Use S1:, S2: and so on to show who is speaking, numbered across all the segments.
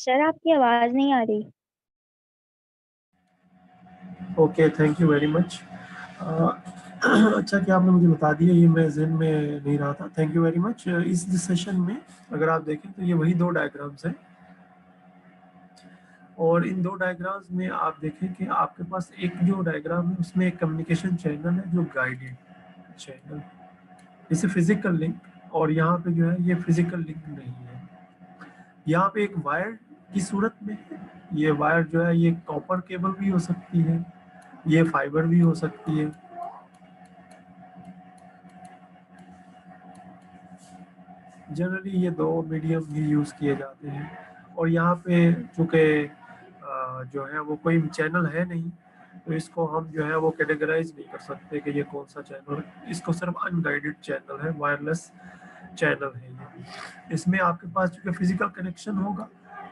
S1: Sir आपकी आवाज़ नहीं आ रही।
S2: Okay, thank you very much. अच्छा कि आपने मुझे बता दिया, ये मैं जहन में नहीं रहा था। Thank you very much. इस सेशन में अगर आप देखें तो ये वही दो डायग्राम्स हैं, और इन दो डायग्राम्स में आप देखें कि आपके पास एक जो डायग्राम है उसमें एक कम्युनिकेशन चैनल है जो गाइडेड चैनल, जैसे फिजिकल लिंक, और यहाँ पे जो है ये फिजिकल लिंक नहीं है। यहाँ पे एक वायर की सूरत में है। ये वायर जो है ये कॉपर केबल भी हो सकती है, ये फाइबर भी हो सकती है। जनरली ये दो मीडियम ही यूज़ किए जाते हैं, और यहाँ पे चूँकि जो है वो कोई चैनल है नहीं, तो इसको हम जो है वो कैटेगराइज नहीं कर सकते कि ये कौन सा चैनल है। इसको सिर्फ अनगाइडेड चैनल है, वायरलेस चैनल है ये। इसमें आपके पास चूँकि फिजिकल कनेक्शन होगा,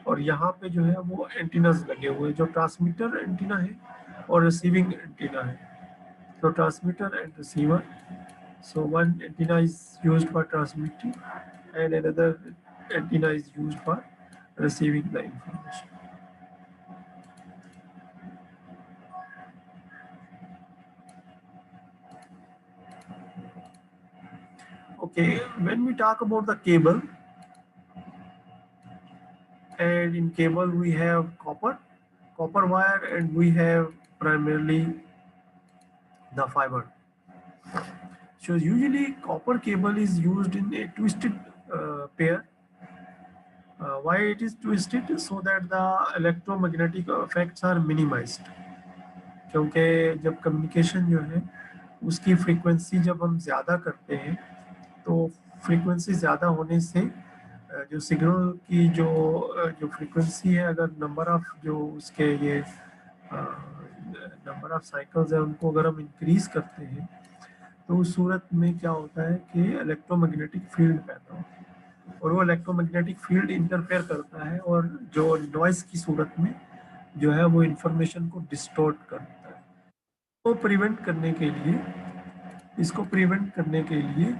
S2: और यहाँ पे जो है वो एंटीनास लगे हुए हैं, जो ट्रांसमीटर एंटीना है और रिसीविंग एंटीना है। तो transmitter and receiver, so one antenna is used for transmitting and another antenna is used for receiving the information. Okay, when we talk about the cable, and in cable we have copper wire, and we have primarily the fiber. So usually copper cable is used in a twisted pair. Why it is twisted? So that the electromagnetic effects are minimized. क्योंकि जब communication जो है उसकी frequency जब हम ज़्यादा करते हैं, तो फ्रीक्वेंसी ज़्यादा होने से जो सिग्नल की जो फ्रीक्वेंसी है, अगर नंबर ऑफ जो उसके ये नंबर ऑफ साइकिल्स है उनको अगर हम इंक्रीज करते हैं, तो उस सूरत में क्या होता है कि इलेक्ट्रोमैग्नेटिक फील्ड पैदा होता है, और वो इलेक्ट्रोमैग्नेटिक फील्ड इंटरफेयर करता है, और जो नॉइस की सूरत में जो है वो इंफॉर्मेशन को डिस्टॉर्ट करता है। तो इसको प्रिवेंट करने के लिए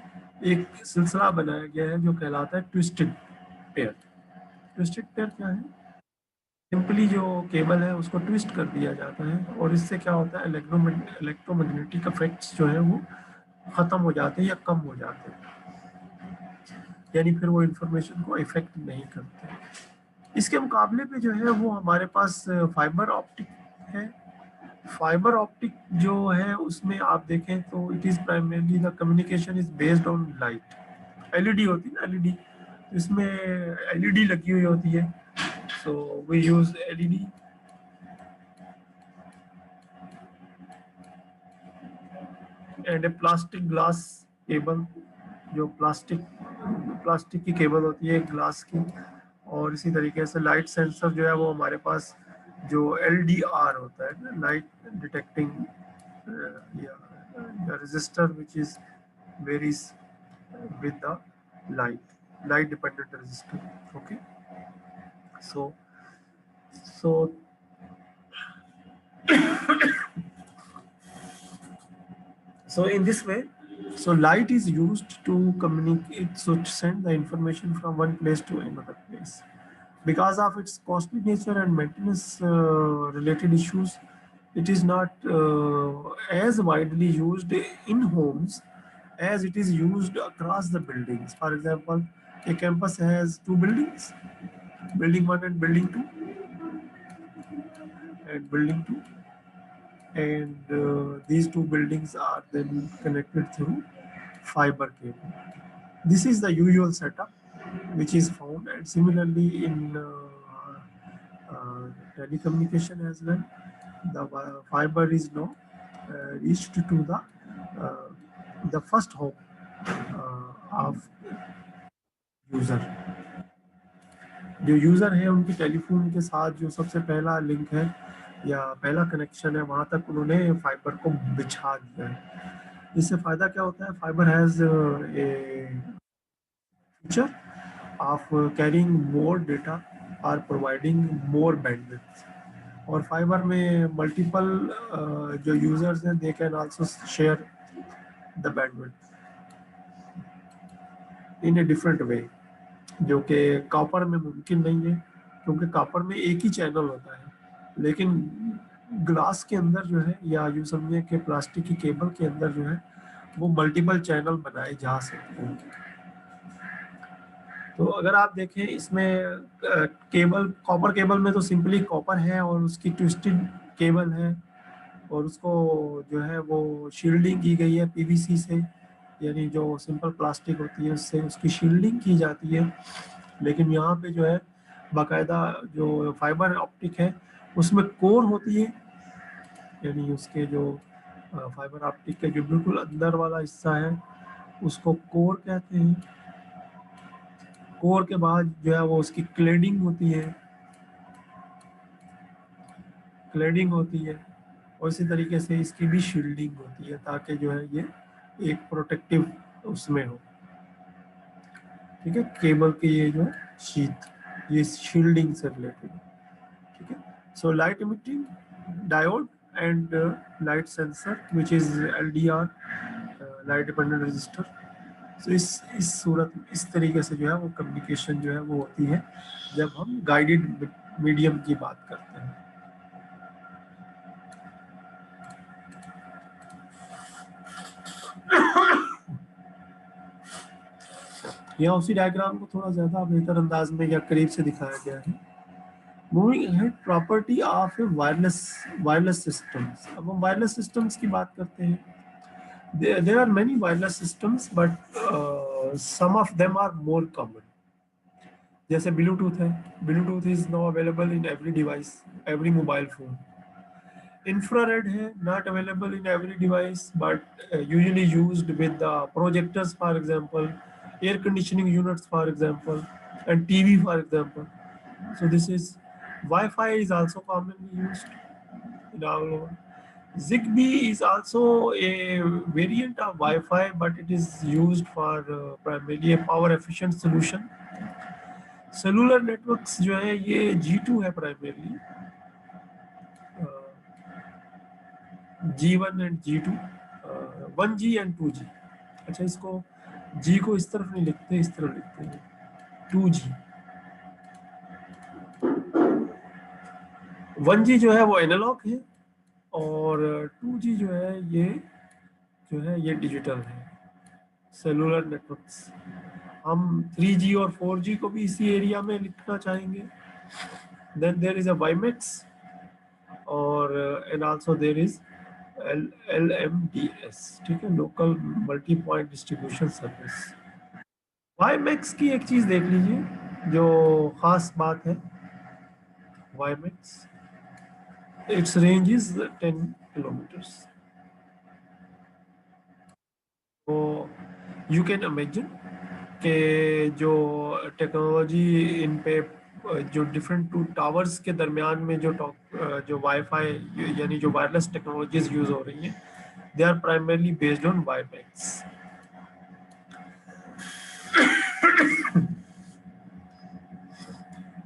S2: एक सिलसिला बनाया गया है जो कहलाता है ट्विस्टेड पेयर। ट्विस्टेड पेयर क्या है? सिंपली जो केबल है उसको ट्विस्ट कर दिया जाता है, और इससे क्या होता है, इलेक्ट्रोमैग्नेटिक इफेक्ट्स जो है वो ख़त्म हो जाते हैं या कम हो जाते हैं, यानी फिर वो इंफॉर्मेशन को इफेक्ट नहीं करते। इसके मुकाबले पे जो है वो हमारे पास फाइबर ऑप्टिक है। फाइबर ऑप्टिक जो है उसमें आप देखें तो it is primarily the communication is based on light. LED होती है ना, एलईडी, इसमें एलईडी लगी हुई होती है, so we use LED. And a plastic glass cable, जो प्लास्टिक की केबल होती है ग्लास की। और इसी तरीके से लाइट सेंसर जो है वो हमारे पास जो एलडीआर होता है ना, लाइट डिटेक्टिंग या resistor which is varies with the light dependent resistor. Okay, so so so in this way, so light is used to communicate, so to send the information from one place to another place. Because of its costly nature and maintenance related issues, it is not as widely used in homes as it is used across the buildings. For example, a campus has two buildings, building 1 and building 2, and building 2, and these two buildings are then connected through fiber cable. This is the usual setup which is found, and similarly in telecommunication as well, the fiber is now reached to the first home of user. जो user है उनकी telephone के साथ जो सबसे पहला link है या पहला कनेक्शन है, वहाँ तक उन्होंने फाइबर को बिछा दिया है। इससे फ़ायदा क्या होता है? Fibre has a feature of carrying more data और प्रोवाइडिंग मोर बैंडविड्थ। और फाइबर में मल्टीपल जो यूज़र्स हैं they can also share the bandwidth in a different way, जो कि कॉपर में मुमकिन नहीं है। क्योंकि कॉपर में एक ही चैनल होता है, लेकिन ग्लास के अंदर जो है, या यूँ समझिए कि प्लास्टिक की केबल के अंदर जो है वो मल्टीपल चैनल बनाए जा सकते हैं। तो अगर आप देखें इसमें केबल, कॉपर केबल में तो सिंपली कॉपर है और उसकी ट्विस्टेड केबल है, और उसको जो है वो शील्डिंग की गई है पीवीसी से, यानी जो सिंपल प्लास्टिक होती है उससे उसकी शील्डिंग की जाती है। लेकिन यहाँ पे जो है बाकायदा जो फाइबर ऑप्टिक है उसमें कोर होती है, यानी उसके जो फाइबर ऑप्टिक के जो बिल्कुल अंदर वाला हिस्सा है उसको कोर कहते हैं। कोर के बाद जो है वो उसकी क्लेडिंग होती है, क्लेडिंग होती है, और इसी तरीके से इसकी भी शील्डिंग होती है, ताकि जो है ये एक प्रोटेक्टिव उसमें हो। ठीक है, केबल की ये जो शीट, ये शील्डिंग से रिलेटेड। ठीक है, so light emitting diode and light sensor which is LDR, light dependent register. तो इस सूरत, इस तरीके से जो है वो कम्युनिकेशन जो है वो होती है जब हम गाइडेड मीडियम की बात करते हैं। यहाँ उसी डायग्राम को थोड़ा ज़्यादा बेहतर अंदाज में या करीब से दिखाया गया है। Moving ahead, property of a wireless systems. अब हम वायरलेस सिस्टम्स की बात करते हैं। There are many wireless systems but some of them are more common. जैसे ब्लूटूथ है, Bluetooth is now available in every device, every mobile phone. Infrared है, not available in every device but usually used with the projectors, for example, air conditioning units, for example, and TV, for example. So this is Wi-Fi is also commonly used in our world. Zigbee is also a variant of Wi-Fi, but it is used for primarily a power efficient solution. Cellular networks जो है ये G2 है primarily, G1 and G2, 1G and 2G। अच्छा, इसको G को इस तरफ नहीं लिखते, इस तरफ लिखते हैं 2G। 1G जो है वो एनालॉग है, और 2G जो है ये डिजिटल है, सेलुलर नेटवर्क्स। हम 3G और 4G को भी इसी एरिया में लिखना चाहेंगे। Then there is a WiMAX, और and also there is LMDS, ठीक है, local multi point distribution service. WiMAX की एक चीज देख लीजिए जो खास बात है। WiMAX, it's range is 10 kilometres. तो यू कैन इमेजिन कि जो टेक्नोलॉजी इन पे जो डिफरेंट टू टावर्स के दरमियान में जो वाईफाई यानी जो वायरलेस टेक्नोलॉजीज यूज हो रही हैं, they are primarily based on WiMAX।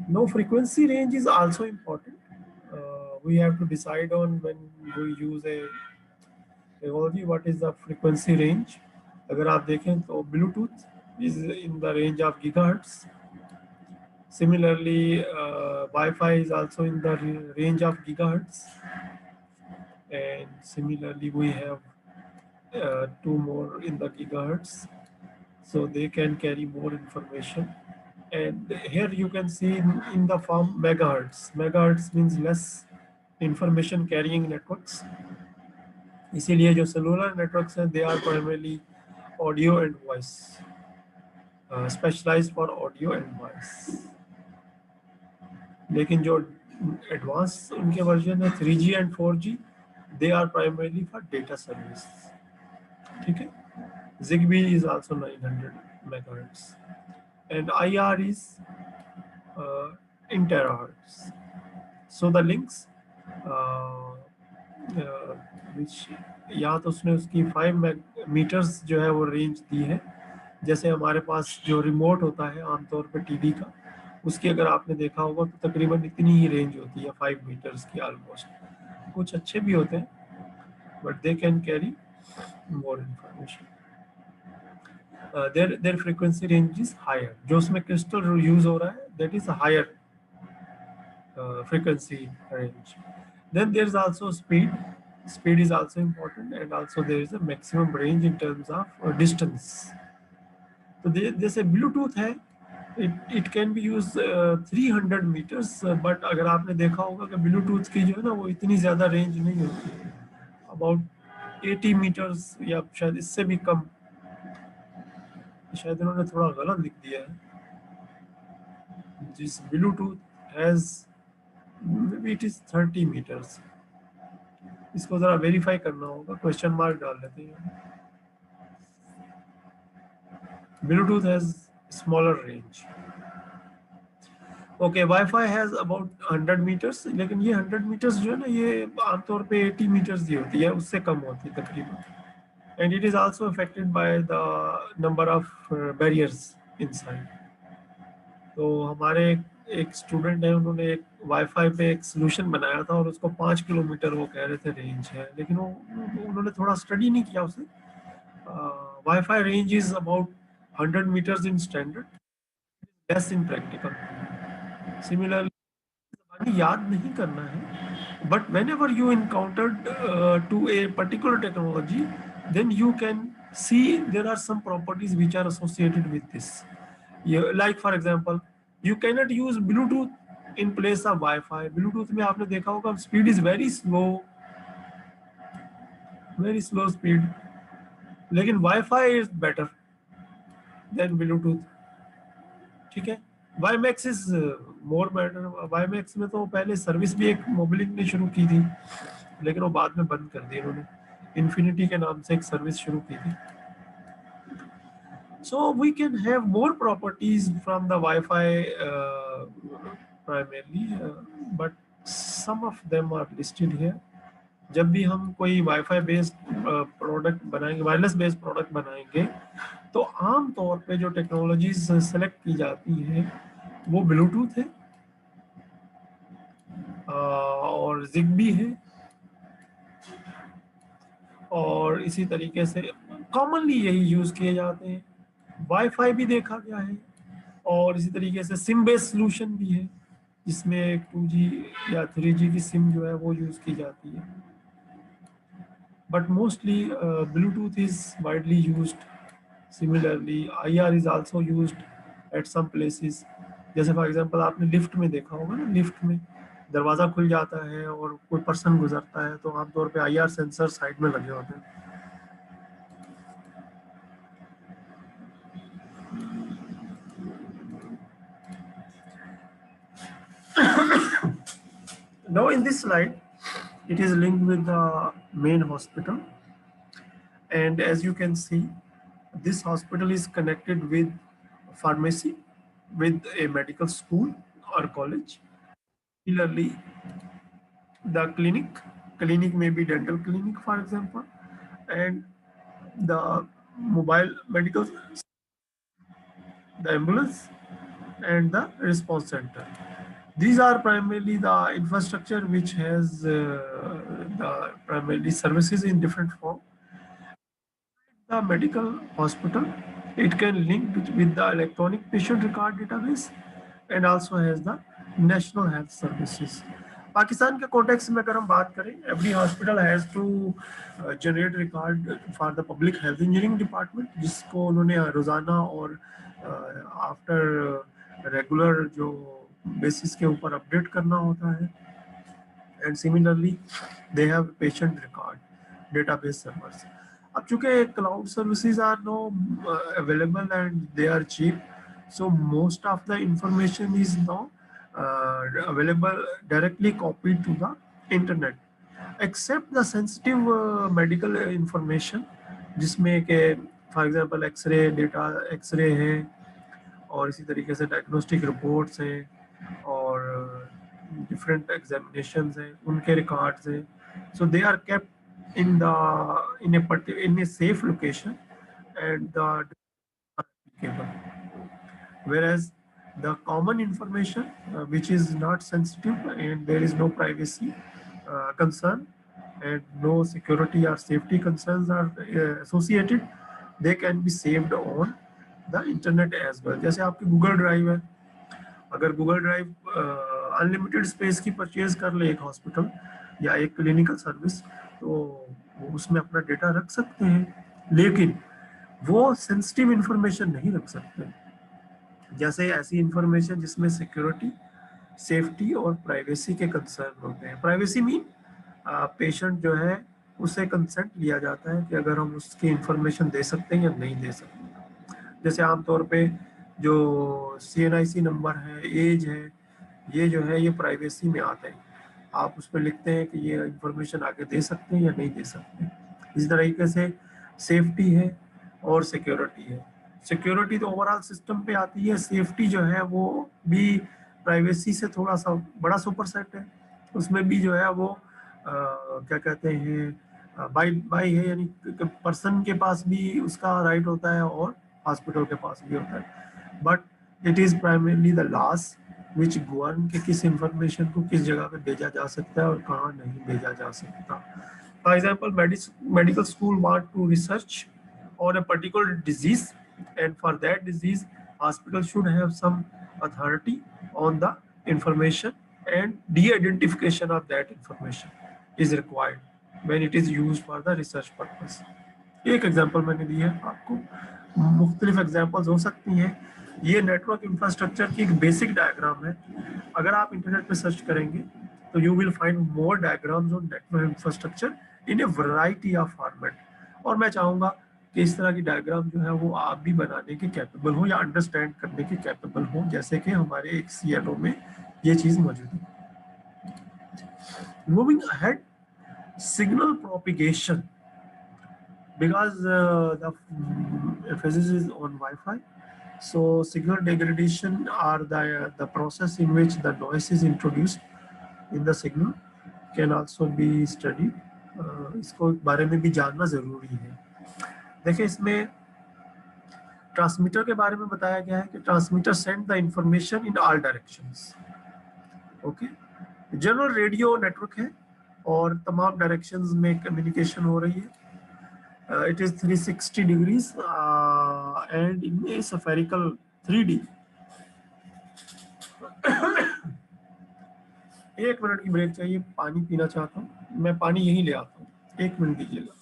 S2: No, frequency range is also important. We have to decide on when we use a technology what is the frequency range. अगर आप देखें तो Bluetooth is in the range of gigahertz. Similarly, Wi-Fi is also in the range of gigahertz. And similarly, we have two more in the gigahertz, so they can carry more information. And here you can see in the form megahertz. Megahertz means less information carrying networks. इसीलिए जो cellular networks हैं, they are primarily audio and voice, specialised for audio and voice. लेकिन जो advance उनके version है 3G and 4G, they are primarily for data service. ठीक है, Zigbee is also 900 megahertz, and IR is in terahertz. So the links which या तो उसने उसकी 5 मीटर्स जो है वो रेंज दी है। जैसे हमारे पास जो रिमोट होता है आमतौर पर टीवी का, उसकी अगर आपने देखा होगा तो तकरीबन इतनी ही रेंज होती है, 5 मीटर्स की ऑलमोस्ट। कुछ अच्छे भी होते हैं but they can carry more information. their frequency range is higher। जो उसमें क्रिस्टल यूज हो रहा है, that is higher frequency range. Then there is also speed. Speed is also important, and also there is a maximum range in terms of distance. तो जैसे Bluetooth है, it can be use 300 metres, but अगर आपने देखा होगा कि Bluetooth की जो है ना वो इतनी ज़्यादा रेंज नहीं होती है, अबाउट 80 मीटर्स या शायद इससे भी कम। शायद इन्होंने थोड़ा गलत लिख दिया है। जिस Bluetooth has may be it is 30 metres. इसको ज़रा वेरीफाई करना होगा, क्वेश्चन मार्क डाल लेते हैं। Bluetooth has smaller range. Okay, wifi has about 100 metres, लेकिन ये 100 मीटर्स जो है ना ये आमतौर पे 80 मीटर्स की होती है, उससे कम होती है तकरीबन। And it is also affected by the number of barriers inside. तो हमारे एक स्टूडेंट है, उन्होंने एक वाईफाई पे एक सोल्यूशन बनाया था और उसको 5 किलोमीटर वो कह रहे थे रेंज है, लेकिन वो उन्होंने थोड़ा स्टडी नहीं किया उसे। Wifi range is about 100 meters in standard, less in practical. Similarly, याद नहीं करना है, but whenever you encountered to a particular technology, then you can see there are some properties which are associated with this. Like for example, you cannot use Bluetooth in place of Wi-Fi. Bluetooth में आपने देखा होगा speed is very slow speed, लेकिन Wi-Fi is better than Bluetooth. ठीक है, WiMAX is more better. WiMAX में तो पहले सर्विस भी एक मोबिलिक ने शुरू की थी, लेकिन वो बाद में बंद कर दी उन्होंने। इन्फिनिटी के नाम से एक सर्विस शुरू की थी। So we can have more properties from the wifi primarily, but some of them are listed here. जब भी हम कोई वाईफाई बेस्ड प्रोडक्ट बनाएंगे, वायरलेस बेस्ड प्रोडक्ट बनाएंगे, तो आम तौर पे जो टेक्नोलॉजीज सेलेक्ट की जाती है वो ब्लूटूथ है और जिगबी है, और इसी तरीके से कॉमनली यही यूज किए जाते हैं। वाईफाई भी देखा गया है, और इसी तरीके से सिम बेस्ड सोल्यूशन भी है, जिसमें 2G या 3G की सिम जो है वो यूज की जाती है। But mostly Bluetooth is widely used. Similarly, IR is also used at some places. जैसे फॉर एग्जांपल आपने लिफ्ट में देखा होगा ना, लिफ्ट में दरवाज़ा खुल जाता है और कोई पर्सन गुजरता है, तो आमतौर पे IR सेंसर साइड में लगे होते हैं। Now in this slide, it is linked with the main hospital, and as you can see, this hospital is connected with pharmacy, with a medical school or college. Similarly, the clinic may be dental clinic, for example, and the mobile medical, the ambulance, and the response center. These are primarily the infrastructure which has the primarily services in different form. The medical hospital, it can link with the electronic patient record database and also has the national health services. Pakistan के context में अगर हम बात करें, every hospital has to generate record for the public health engineering department, जिसको उन्होंने रोज़ाना और आफ्टर रेगुलर जो बेसिस के ऊपर अपडेट करना होता है। And similarly they have patient record database servers. अब चूंकि cloud services are no available and they are cheap, so most of the information is now available directly copied to the internet, except the sensitive medical information, जिसमें के for example x-ray data, x-ray है और इसी तरीके से diagnostic reports हैं और different examinations हैं, उनके रिकॉर्ड्स हैं। So they are kept in a safe location and the applicable. Whereas the common information which is not sensitive and there is no privacy concern and no security or safety concerns are associated, they can be saved on the internet as well. जैसे आपकी Google drive है, अगर Google drive unlimited space की purchase कर ले एक hospital या एक क्लिनिकल सर्विस, तो वो उसमें अपना डेटा रख सकते हैं, लेकिन वो सेंसिटिव इंफॉर्मेशन नहीं रख सकते। जैसे ऐसी इंफॉर्मेशन जिसमें सिक्योरिटी, सेफ्टी और प्राइवेसी के कंसर्न होते हैं। प्राइवेसी मीन पेशेंट जो है उससे कंसेंट लिया जाता है कि अगर हम उसकी इंफॉर्मेशन दे सकते हैं या नहीं दे सकते। जैसे आमतौर पे जो CNIC नंबर है, एज है, ये जो है ये प्राइवेसी में आते हैं। आप उस पर लिखते हैं कि ये इंफॉर्मेशन आगे दे सकते हैं या नहीं दे सकते। इसी तरीके से सेफ्टी है और सिक्योरिटी है। सिक्योरिटी तो ओवरऑल सिस्टम पे आती है, सेफ्टी जो है वो भी प्राइवेसी से थोड़ा सा बड़ा सुपरसेट है। उसमें भी जो है वो क्या कहते हैं, बाई बाई है, यानी पर्सन के पास भी उसका राइट होता है और हॉस्पिटल के पास भी होता है। But it is primarily the loss which govern के किस इंफॉर्मेशन को किस जगह पे भेजा जा सकता है और कहाँ नहीं भेजा जा सकता। For example, medical school want to research on a particular disease, and for that disease hospital should have some authority on the information, and de-identification of that information is required when it is used for the research purpose. एक example मैंने दिया है आपको, मुख्तलिफ examples हो सकती हैं। ये नेटवर्क इंफ्रास्ट्रक्चर की एक बेसिक डायग्राम है। अगर आप इंटरनेट पे सर्च करेंगे तो you will find more diagrams on network infrastructure in A variety of format. और मैं चाहूँगा कि इस तरह की डायग्राम जो है वो आप भी बनाने के कैपेबल हो या अंडरस्टैंड करने के कैपेबल हो, जैसे कि हमारे एक CLO में ये चीज़ मौजूद है। Moving ahead, signal propagation, because the physics is on Wi-Fi, so signal degradation are the process in which the noise is introduced in the signal can also be studied. इसको बारे में भी जानना जरूरी है। देखिए, इसमें ट्रांसमीटर के बारे में बताया गया है कि transmitter send the information in all directions. Okay, general radio network है और तमाम डायरेक्शंस में कम्युनिकेशन हो रही है। It is 360 degrees and in a spherical 3D। एक मिनट की ब्रेक चाहिए, पानी पीना चाहता हूँ, मैं पानी यहीं ले आता हूँ, एक मिनट दीजिएगा।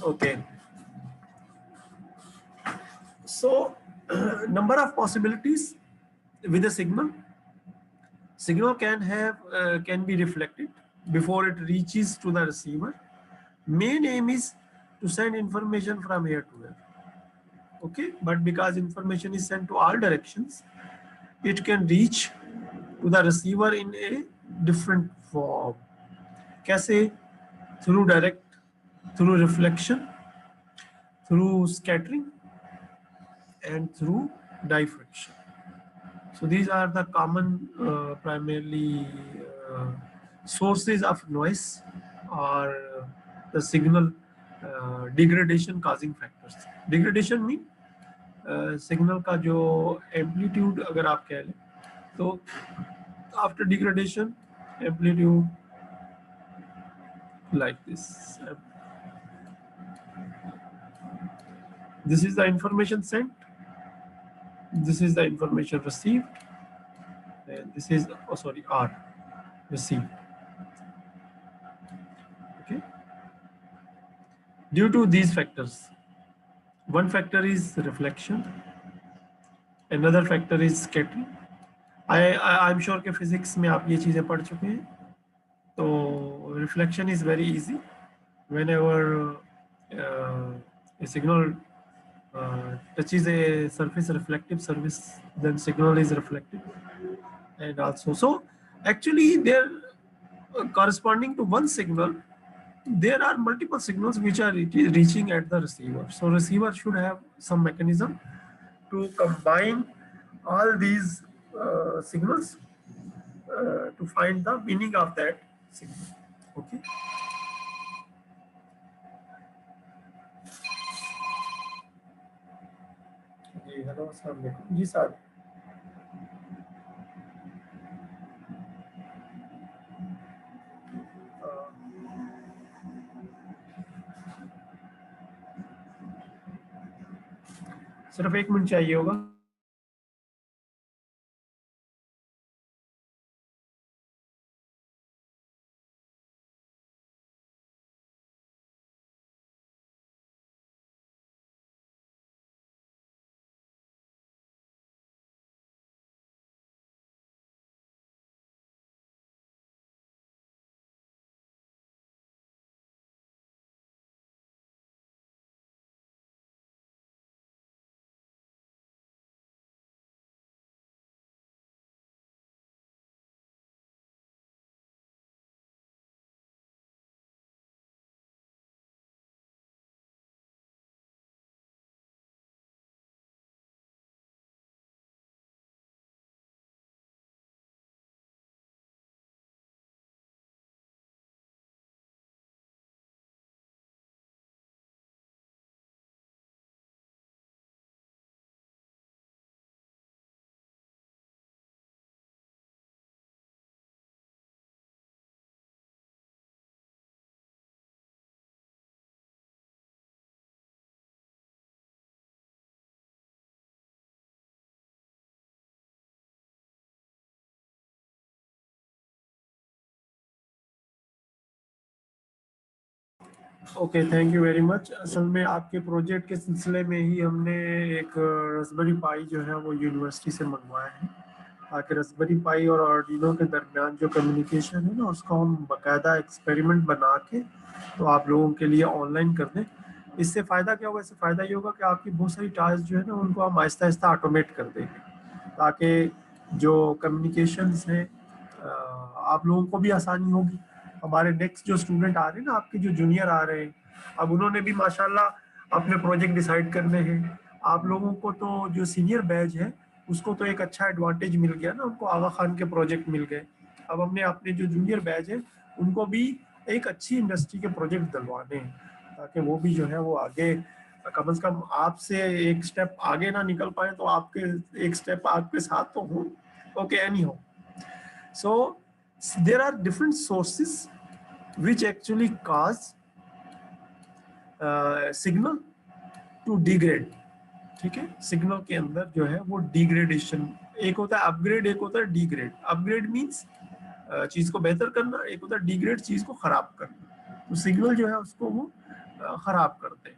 S2: Okay, so number of possibilities with a signal can be reflected before it reaches to the receiver. Main aim is to send information from here to here. Okay, but because information is sent to all directions, it can reach to the receiver in a different form. कैसे? Through direct, through reflection, through scattering, and through diffraction. So these are the common primarily sources of noise or the signal degradation causing factors. Degradation mean signal का जो amplitude अगर आप कह लें तो after degradation amplitude like this. This is the information sent, this is the information received, and this is R received. Okay, due to these factors, one factor is reflection, another factor is scattering. I'm sure कि physics में आप ये चीज़ें पढ़ चुके हैं। तो reflection is very easy whenever a signal touches a surface, reflective surface, then signal is reflected. And also, so actually they're corresponding to one signal, there are multiple signals which are reaching at the receiver. So receiver should have some mechanism to combine all these signals to find the meaning of that signal. Okay. जी हेलो, अस्सलाम वालेकुम जी sir. सिर्फ 1 minute चाहिए होगा। Okay, thank you very much. असल में आपके प्रोजेक्ट के सिलसिले में ही हमने एक रास्पबेरी पाई जो है वो यूनिवर्सिटी से मंगवाया है, ताकि रास्पबेरी पाई और आर्डिनो के दरमियान जो कम्युनिकेशन है ना उसको हम बाकायदा एक्सपेरिमेंट बना के तो आप लोगों के लिए ऑनलाइन कर दें। इससे फ़ायदा क्या होगा? इससे फ़ायदा ये होगा कि आपकी बहुत सारी टास्क जो है ना उनको हम आहिस्ता आहिस्ता ऑटोमेट कर देंगे, ताकि जो कम्युनिकेशंस हैं आप लोगों को भी आसानी होगी। हमारे नेक्स्ट जो स्टूडेंट आ रहे हैं ना, आपके जो जूनियर आ रहे हैं, अब उन्होंने भी माशाल्लाह अपने प्रोजेक्ट डिसाइड करने हैं। आप लोगों को तो जो सीनियर बैच है उसको तो एक अच्छा एडवांटेज मिल गया ना, उनको आगा खान के प्रोजेक्ट मिल गए। अब हमने अपने जो जूनियर बैच है उनको भी एक अच्छी इंडस्ट्री के प्रोजेक्ट दिलवाने हैं, ताकि वो भी जो है वो आगे कम से कम आपसे एक स्टेप आगे ना निकल पाए तो आपके एक स्टेप आपके साथ तो हो। ओके, एनी हो। So there are different sources which actually cause signal to degrade। ठीक है, सिग्नल के अंदर जो है वो डिग्रेडेशन, एक होता है अपग्रेड, एक होता है डिग्रेड। अपग्रेड मींस चीज को बेहतर करना, एक होता है डिग्रेड, चीज को खराब करना। तो सिग्नल जो है उसको वो खराब करते हैं।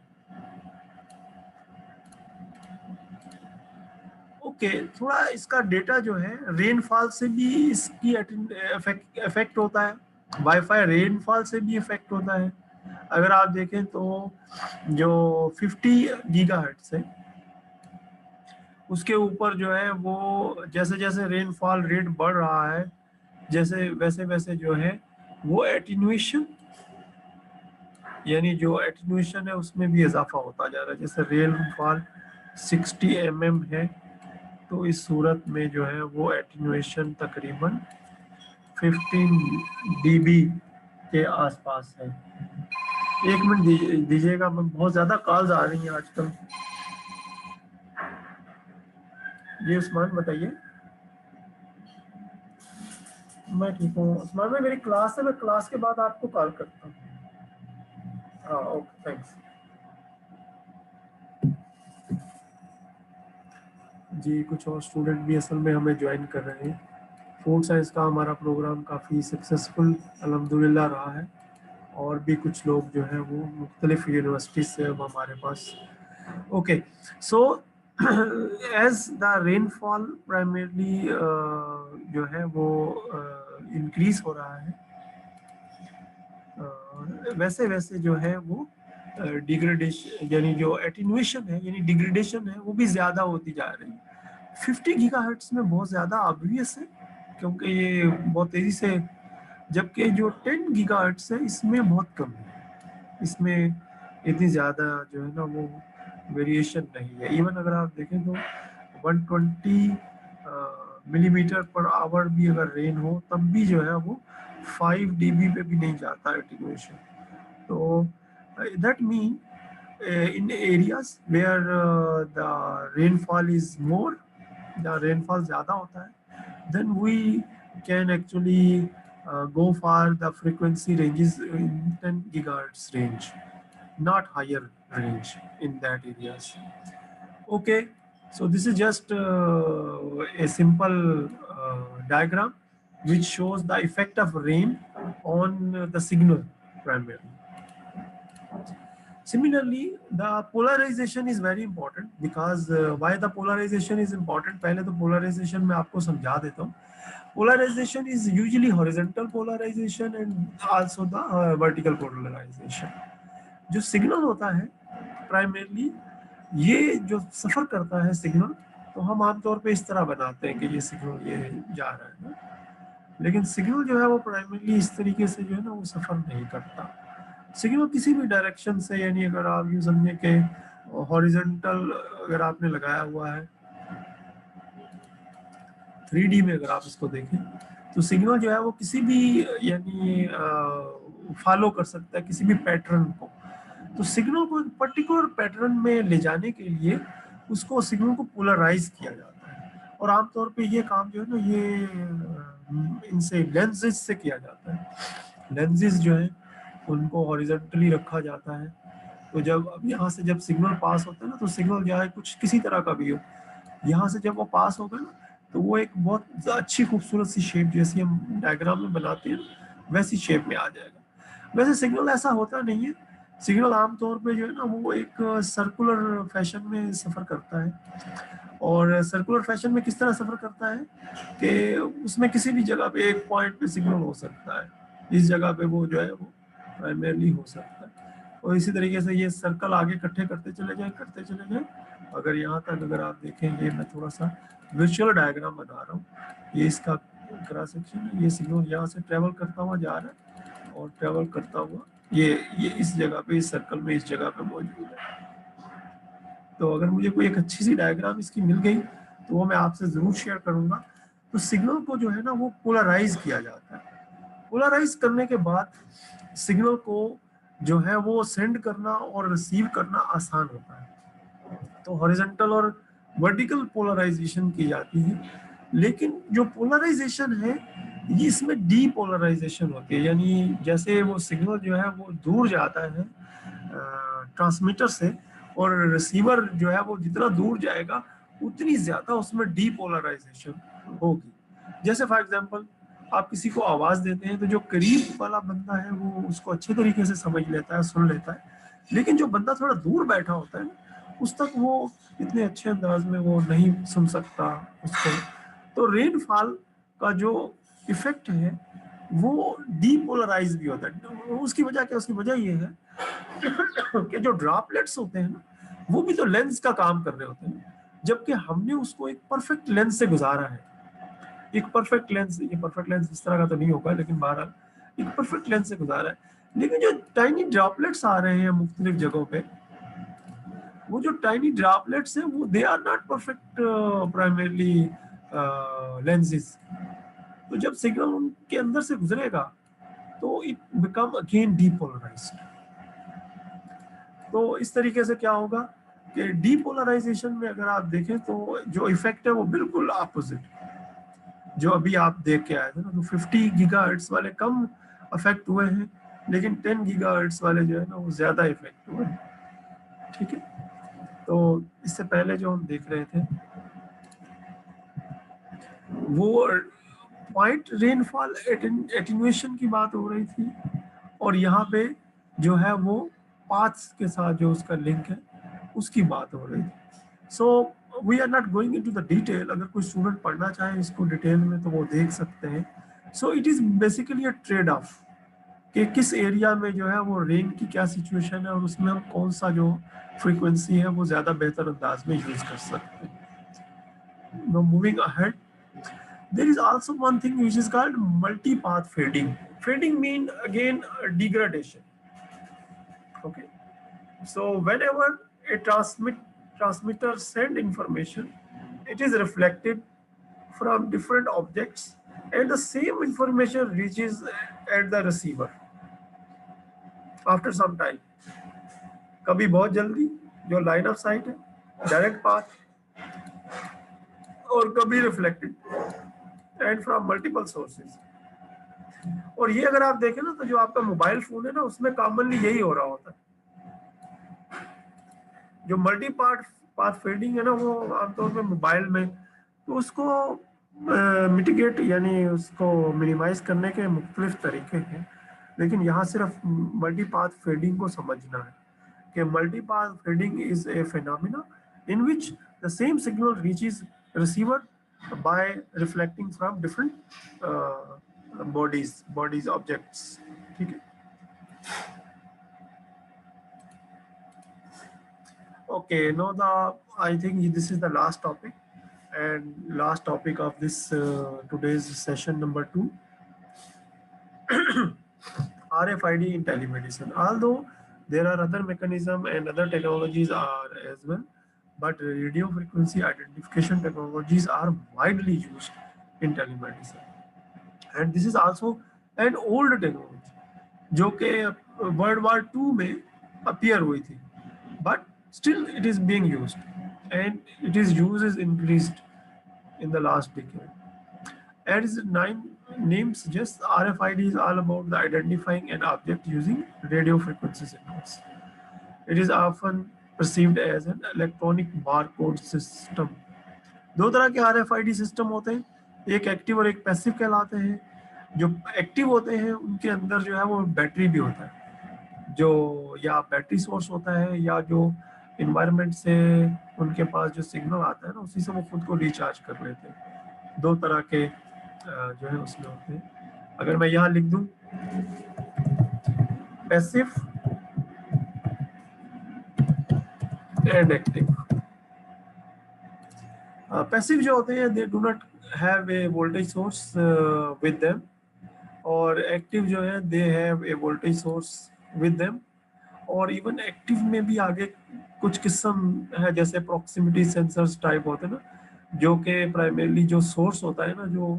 S2: ओके, थोड़ा इसका डेटा जो है रेनफॉल से भी इसकी इफेक्ट होता है, वाईफाई रेनफॉल से भी इफेक्ट होता है। अगर आप देखें तो जो 50 गीगाहर्ट्ज है उसके ऊपर जो है वो जैसे जैसे रेनफॉल रेट बढ़ रहा है, जैसे वैसे वैसे जो है वो एटीन्यूएशन, यानी जो एटीन्यूएशन है उसमें भी इजाफा होता जा रहा है। जैसे रेनफॉल 60 mm है तो इस सूरत में जो है वो एटीन्यूएशन तकरीबन 15 dB के आसपास है। 1 मिनट दीजिएगा, मैं बहुत ज़्यादा कॉल्स आ रही हैं आजकल। जी उस्मान बताइए। मैं ठीक हूँ उस्मान भाई, मेरी क्लास है, मैं क्लास के बाद आपको कॉल करता हूँ। हाँ ओके, थैंक्स। जी कुछ और स्टूडेंट भी असल में हमें ज्वाइन कर रहे हैं। फूड साइंस का हमारा प्रोग्राम काफ़ी सक्सेसफुल अल्हम्दुलिल्लाह रहा है, और भी कुछ लोग जो हैं वो मुख्तलिफ यूनिवर्सिटी से अब हमारे पास। Okay, so as the rainfall primarily जो है वो इंक्रीज हो रहा है, वैसे वैसे जो है वो डिग्रेडेशन यानी जो एटीन्यूएशन है यानी डिग्रेडेशन है वो भी ज़्यादा होती जा रही है। 50 गीगाहर्ट्ज में बहुत ज़्यादा ऑब्वियस है, क्योंकि ये बहुत तेज़ी से, जबकि जो 10 गीगाहर्ट्ज है इसमें बहुत कम है, इसमें इतनी ज़्यादा जो है ना वो वेरिएशन नहीं है। इवन अगर आप देखें तो 120 मिलीमीटर पर आवर भी अगर रेन हो तब भी जो है वो 5 dB पे भी नहीं जाता एटीन्यूएशन। तो that mean in areas where the rainfall is more, the rainfall ज़्यादा होता है, then we can actually go for the frequency ranges in 10 gigahertz range, not higher range in that areas. Okay, so this is just a simple diagram which shows the effect of rain on the signal primarily. Similarly, the polarization is very important because why the polarization is important? पहले तो polarization मैं आपको समझा देता हूँ. Polarization is usually horizontal polarization and also the vertical polarization. जो signal होता है प्राइमरली ये जो सफर करता है सिग्नल, तो हम आमतौर पे इस तरह बनाते हैं कि ये सिग्नल ये जा रहा है ना, लेकिन सिग्नल जो है वो प्राइमरली इस तरीके से जो है ना वो सफर नहीं करता. सिग्नल किसी भी डायरेक्शन से, यानी अगर आप यूँ समझें कि हॉरिजॉन्टल अगर आपने लगाया हुआ है 3D में, अगर आप इसको देखें तो सिग्नल जो है वो किसी भी यानी फॉलो कर सकता है किसी भी पैटर्न को. तो सिग्नल को एक पर्टिकुलर पैटर्न में ले जाने के लिए उसको सिग्नल को पोलराइज किया जाता है, और आमतौर पे ये काम जो है ना ये इनसे लेंसेज से किया जाता है. लेंसेज जो है उनको हॉरिजॉन्टली रखा जाता है. तो जब अब यहाँ से जब सिग्नल पास होता है ना, तो सिग्नल जो है कुछ किसी तरह का भी हो, यहाँ से जब वो पास होगा ना तो वो एक बहुत अच्छी खूबसूरत सी शेप जैसी हम डायग्राम में बनाते हैं वैसी शेप में आ जाएगा. वैसे सिग्नल ऐसा होता नहीं है. सिग्नल आमतौर पे जो है ना वो एक सर्कुलर फैशन में सफ़र करता है, और सर्कुलर फैशन में किस तरह सफ़र करता है कि उसमें किसी भी जगह पे एक पॉइंट पे सिग्नल हो सकता है, इस जगह पे वो जो है वो प्राइमरली हो सकता है, और इसी तरीके से ये सर्कल आगे इकट्ठे करते चले जाए. अगर यहाँ तक अगर आप देखें, ये मैं थोड़ा सा विजुअल डायग्राम बना रहा हूँ, ये इसका क्रॉस सेक्शन है, ये सिग्नल यहाँ से ट्रेवल करता हुआ जा रहा है और ट्रेवल करता हुआ ये इस जगह पे, इस सर्कल में इस जगह पे मौजूद है. तो अगर मुझे कोई एक अच्छी सी डायग्राम इसकी मिल गई तो वो मैं आपसे ज़रूर शेयर करूँगा. तो सिग्नल को जो है ना वो पोलराइज किया जाता है. पोलराइज करने के बाद सिग्नल को जो है वो सेंड करना और रिसीव करना आसान होता है. तो हॉरिजॉन्टल और वर्टिकल पोलराइजेशन की जाती है, लेकिन जो पोलराइजेशन है ये इसमें डीपोलराइजेशन होती है, यानी जैसे वो सिग्नल जो है वो दूर जाता है ट्रांसमीटर से, और रिसीवर जो है वो जितना दूर जाएगा उतनी ज़्यादा उसमें डीपोलराइजेशन होगी. जैसे फॉर एग्जांपल आप किसी को आवाज़ देते हैं तो जो करीब वाला बंदा है वो उसको अच्छे तरीके से समझ लेता है, सुन लेता है, लेकिन जो बंदा थोड़ा दूर बैठा होता है उस तक वो इतने अच्छे अंदाज में वो नहीं सुन सकता उसको. तो रेनफॉल का जो इफेक्ट है वो डीपोलराइज भी होता है. उसकी वजह क्या, उसकी वजह ये है कि जो ड्रॉपलेट्स होते हैं ना वो भी तो लेंस का काम कर रहे होते हैं, जबकि हमने उसको एक परफेक्ट लेंस से गुजारा है. एक परफेक्ट लेंस, ये परफेक्ट लेंस इस तरह का तो नहीं होगा, लेकिन बहरहाल एक परफेक्ट लेंस से गुजारा है. लेकिन जो टाइनी ड्रॉपलेट्स आ रहे हैं मुख्तलिफ जगहों पे, वो जो टाइनी ड्रॉपलेट्स हैं वो they are not perfect primarily lenses. तो जब सिग्नल उनके अंदर से गुजरेगा तो इट बिकम अगेन डीपोलराइज्ड. तो इस तरीके से क्या होगा कि डीपोलराइजेशन में अगर आप देखें तो जो इफेक्ट है वो बिल्कुल अपोजिट, जो अभी आप देख के आए थे ना, तो 50 गीगाहर्ट्ज वाले कम अफेक्ट हुए हैं, लेकिन 10 गीगाहर्ट्ज वाले जो है ना वो ज्यादा इफेक्ट हुए हैं. ठीक है, तो इससे पहले जो हम देख रहे थे वो पॉइंट रेनफॉल एटेन्यूएशन की बात हो रही थी, और यहाँ पे जो है वो पाथ्स के साथ जो उसका लिंक है उसकी बात हो रही थी. So we are not going into the detail. अगर कोई स्टूडेंट पढ़ना चाहे इसको डिटेल में तो वो देख सकते हैं. So it is basically a trade off कि किस एरिया में जो है वो रेन की क्या सिचुएशन है और उसमें हम कौन सा जो फ्रीक्वेंसी है वो ज़्यादा बेहतर अंदाज में यूज़ कर सकते हैं. Now moving ahead, there is also one thing which is called multipath fading. Fading mean again degradation. Okay, so whenever a transmitter send information, it is reflected from different objects and the same information reaches at the receiver after some time. कभी बहुत जल्दी जो line of site है, direct path, और कभी reflected and from multiple sources. और ये अगर आप देखें ना, तो जो आपका मोबाइल फोन है ना, उसमें कॉमनली यही हो रहा होता है। जो मल्टी पार्ट पाथ फेडिंग है ना, वो आमतौर पर मोबाइल में, तो उसको मिटिगेट यानी उसको मिनिमाइज करने के मुख्तलिफ तरीके हैं, लेकिन यहाँ सिर्फ मल्टी पाथ फेडिंग को समझना है कि multi path fading is a phenomena in which the same signal reaches receiver by reflecting from different bodies objects. ठीक है, okay, now I think this is the last topic and last topic of this today's session number 2. RFID in telemedicine. Although there are other mechanism and other technologies are as well, but radio frequency identification technologies are widely used in telemedicine. And this is also an old technology जो कि world war 2 में appear हुई थी, but still it is being used and it is use is increased in the last decade. As its name suggests, RFID is all about the identifying an object using radio frequency signals. It is often perceived as an electronic barcode system. दो तरह के RFID system होते हैं, एक active और एक passive कहलाते हैं। जो एक्टिव होते हैं उनके अंदर जो है वो बैटरी भी होता है, जो या बैटरी सोर्स होता है या जो इन्वायरमेंट से उनके पास जो सिग्नल आता है ना, उसी से वो खुद को रिचार्ज कर लेते हैं। दो तरह के जो है उसमें होते हैं। अगर मैं यहाँ लिख दूं पैसिव एंड एक्टिव, पैसिव जो होते हैं they do not have a voltage source with them, और एक्टिव जो है they have a voltage source with them. और इवन एक्टिव में भी आगे कुछ किस्म है, जैसे प्रॉक्सिमिटी सेंसर्स टाइप होते हैं ना, जो कि प्राइमरीली जो सोर्स होता है ना, जो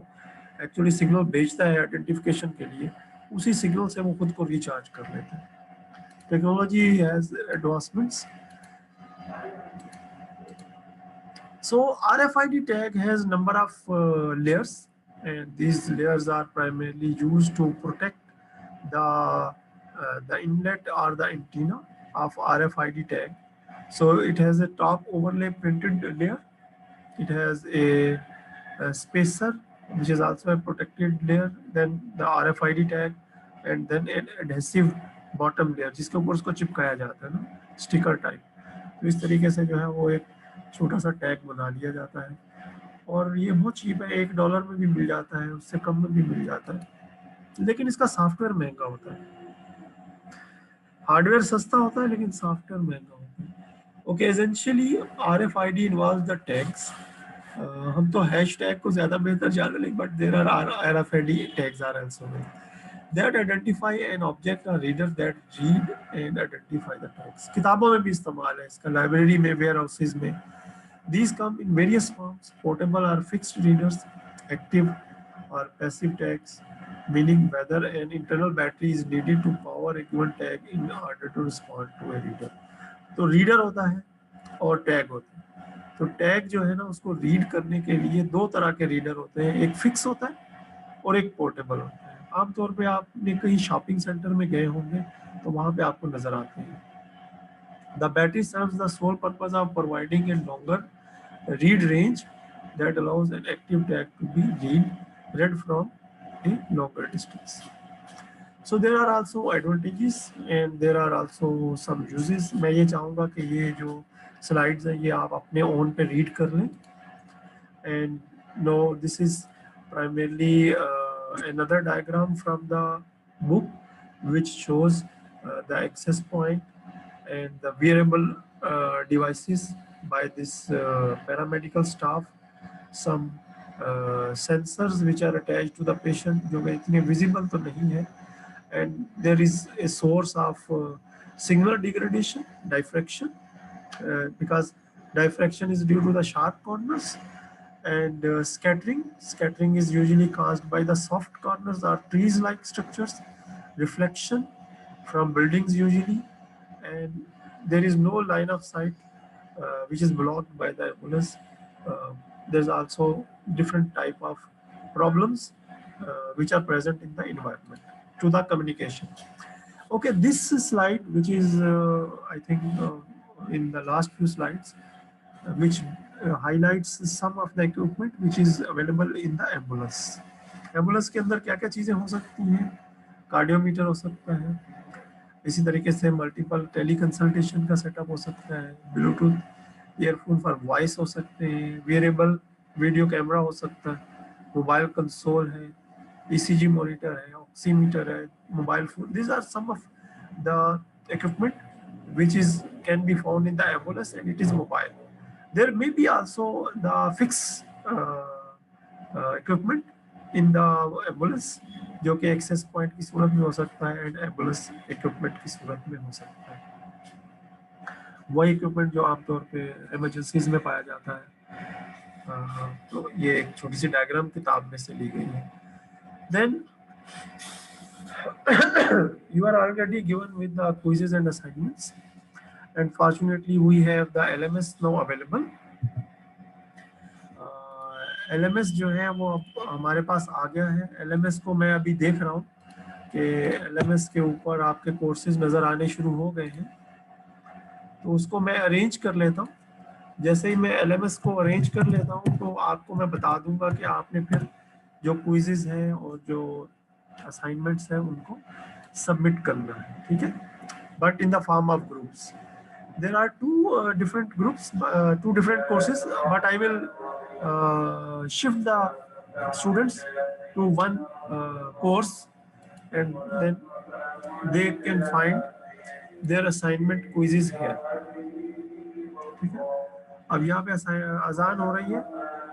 S2: एक्चुअली सिग्नल भेजता है आइडेंटिफिकेशन के लिए, उसी सिग्नल से वो खुद को रिचार्ज कर लेते हैं। Technology has advancements. So RFID tag has number of layers, and these layers are primarily used to protect the inlet or the antenna of RFID tag. So it has a top overlay printed layer. It has a spacer, which is also a protected layer. Then the RFID tag, and then an adhesive bottom layer, जिसके ऊपर उसको चिपकाया जाता है ना, sticker type. तो इस तरीके से जो है वो एक छोटा सा टैग बना लिया जाता है, और ये बहुत चीप है, $1 में भी मिल जाता है, उससे कम में भी मिल जाता है, लेकिन इसका सॉफ्टवेयर महंगा होता है। हार्डवेयर सस्ता होता है लेकिन सॉफ्टवेयर महंगा होता है। Okay, essentially RFID involves the tags. हम तो हैश टैग को ज्यादा बेहतर जान लेंगे, but there are RFID tags are also that identify an object or reader that read and identify the tags. किताबों में भी इस्तेमाल है इसका, लाइब्रेरी में, वेयर हाउसेज में। These come in various forms: portable or fixed readers, active or passive tags, meaning whether an internal battery is needed to power a given tag in order to respond to a reader. तो reader होता है और tag होता है। तो tag जो है ना, उसको रीड करने के लिए दो तरह के रीडर होते हैं, एक फिक्स होता है और एक पोर्टेबल होता है। आमतौर पे आपने कहीं शॉपिंग सेंटर में गए होंगे तो वहां पे आपको नजर आते हैं। The battery serves the sole purpose of providing a longer read range that allows an active tag to be read from a longer distance. So there are also advantages and there are also some uses. मैं ये चाहूँगा कि ये जो slides हैं ये आप अपने ओन पे रीड कर लें। And no, this is primarily another diagram from the book which shows the access point and the wearable devices by this paramedical staff, some sensors which are attached to the patient जो कि इतने visible तो नहीं है, and there is a source of signal degradation, diffraction, because diffraction is due to the sharp corners, and scattering is usually caused by the soft corners or trees like structures, reflection from buildings usually, and there is no line of sight which is blocked by the ambulance. There's also different type of problems which are present in the environment to the communication. Okay, this slide, which is I think in the last few slides, which highlights some of the equipment which is available in the ambulance. Ambulance के अंदर क्या क्या चीज़ें हो सकती हैं? कार्डियोमीटर हो सकता है, इसी तरीके से मल्टीपल टेली कंसल्टेशन का सेटअप हो सकता है, ब्लूटूथ ईयरफोन फॉर वॉइस हो सकते हैं, वेरिएबल वीडियो कैमरा हो सकता है, मोबाइल कंसोल है, ईसीजी मॉनिटर है, ऑक्सीमीटर है, mobile phone. These are some of the equipment which is can be found in the ambulance and it is mobile. There may be also the fixed equipment in the ambulance जो कि access point की सूरत में हो सकता है and ambulance equipment की सूरत में हो सकता है. वही इक्विपमेंट जो आमतौर पे इमरजेंसीज में पाया जाता है. तो ये एक छोटी सी डायग्राम किताब में से ली गई है. Then you are already given with the quizzes and assignments, and fortunately we have the LMS now available. LMS जो है वो अब हमारे पास आ गया है. LMS को मैं अभी देख रहा हूँ कि LMS के ऊपर आपके कोर्सेज नज़र आने शुरू हो गए हैं, तो उसको मैं अरेंज कर लेता हूँ. जैसे ही मैं LMS को अरेंज कर लेता हूँ तो आपको मैं बता दूंगा कि आपने फिर जो क्विजेज हैं और जो असाइनमेंट्स हैं उनको सबमिट करना है. ठीक है, but in the form of groups. There are two different groups, two different courses, but I will shift the students to one course, and then they can find their assignment quizzes here. ठीक है, अब यहाँ पे अजान हो रही है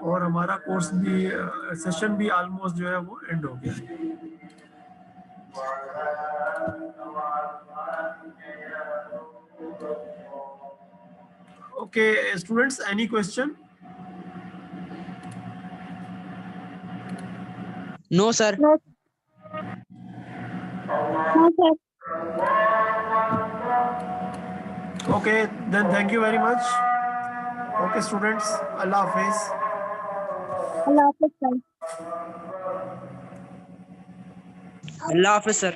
S2: और हमारा कोर्स भी सेशन भी ऑलमोस्ट जो है वो एंड हो गया है. Okay, students, any question?
S3: No, sir.
S1: No, no, sir.
S2: Okay, then thank you very much. Okay, students, Allah Hafiz.
S1: Allah Hafiz, sir.
S3: Allah Hafiz, sir.